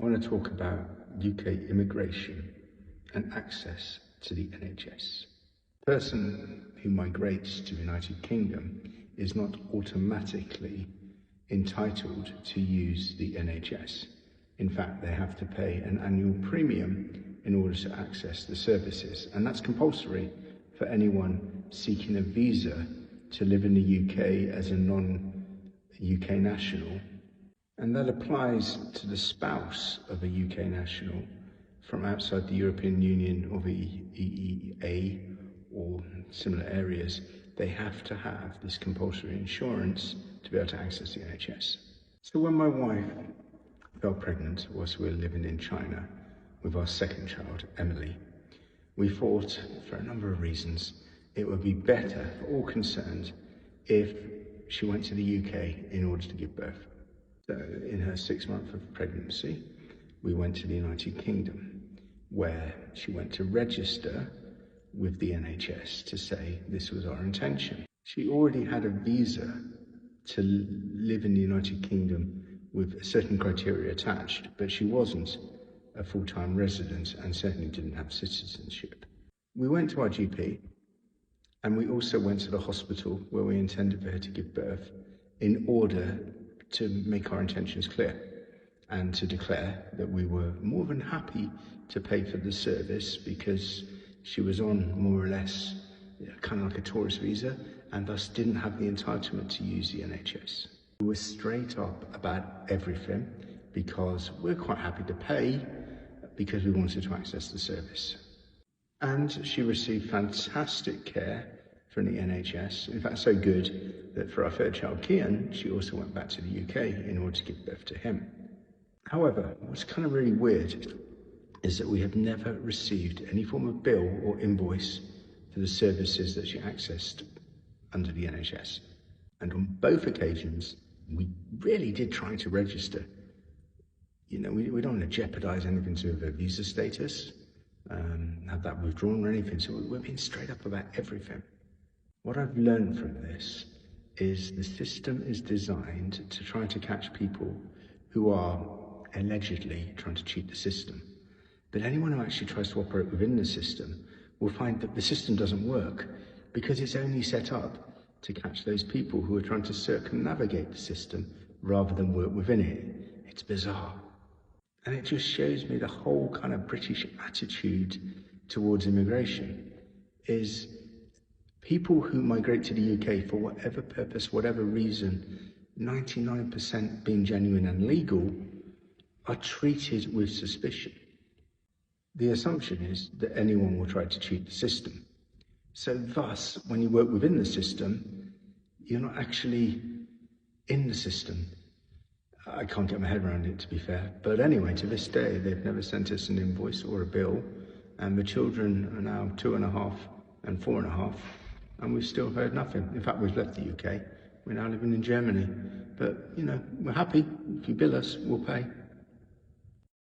I want to talk about UK immigration and access to the NHS. A person who migrates to the United Kingdom is not automatically entitled to use the NHS. In fact, they have to pay an annual premium in order to access the services, and that's compulsory for anyone seeking a visa to live in the UK as a non-UK national. And that applies to the spouse of a UK national from outside the European Union or the EEA or similar areas. They have to have this compulsory insurance to be able to access the NHS. So when my wife fell pregnant whilst we were living in China with our second child, Emily, we thought, for a number of reasons, it would be better for all concerned if she went to the UK in order to give birth. So in her 6 months of pregnancy, we went to the United Kingdom, where she went to register with the NHS to say this was our intention. She already had a visa to live in the United Kingdom with certain criteria attached, but she wasn't a full-time resident and certainly didn't have citizenship. We went to our GP, and we also went to the hospital where we intended for her to give birth in order to make our intentions clear and to declare that we were more than happy to pay for the service because she was on more or less kind of like a tourist visa and thus didn't have the entitlement to use the NHS. We were straight up about everything because we're quite happy to pay because we wanted to access the service. And she received fantastic care from the NHS. In fact, so good that for our third child, Kian, she also went back to the UK in order to give birth to him. However, what's kind of really weird is that we have never received any form of bill or invoice for the services that she accessed under the NHS. And on both occasions, we really did try to register. You know, we don't want to jeopardize anything to her visa status, have that withdrawn or anything. So we're being straight up about everything. What I've learned from this is the system is designed to try to catch people who are allegedly trying to cheat the system. But anyone who actually tries to operate within the system will find that the system doesn't work because it's only set up to catch those people who are trying to circumnavigate the system rather than work within it. It's bizarre. And it just shows me the whole kind of British attitude towards immigration is people who migrate to the UK for whatever purpose, whatever reason, 99% being genuine and legal, are treated with suspicion. The assumption is that anyone will try to cheat the system. So thus, when you work within the system, you're not actually in the system. I can't get my head around it, to be fair. But anyway, to this day, they've never sent us an invoice or a bill. And the children are now 2.5 and 4.5. And we've still heard nothing. In fact, we've left the UK. We're now living in Germany. But, you know, we're happy. If you bill us, we'll pay.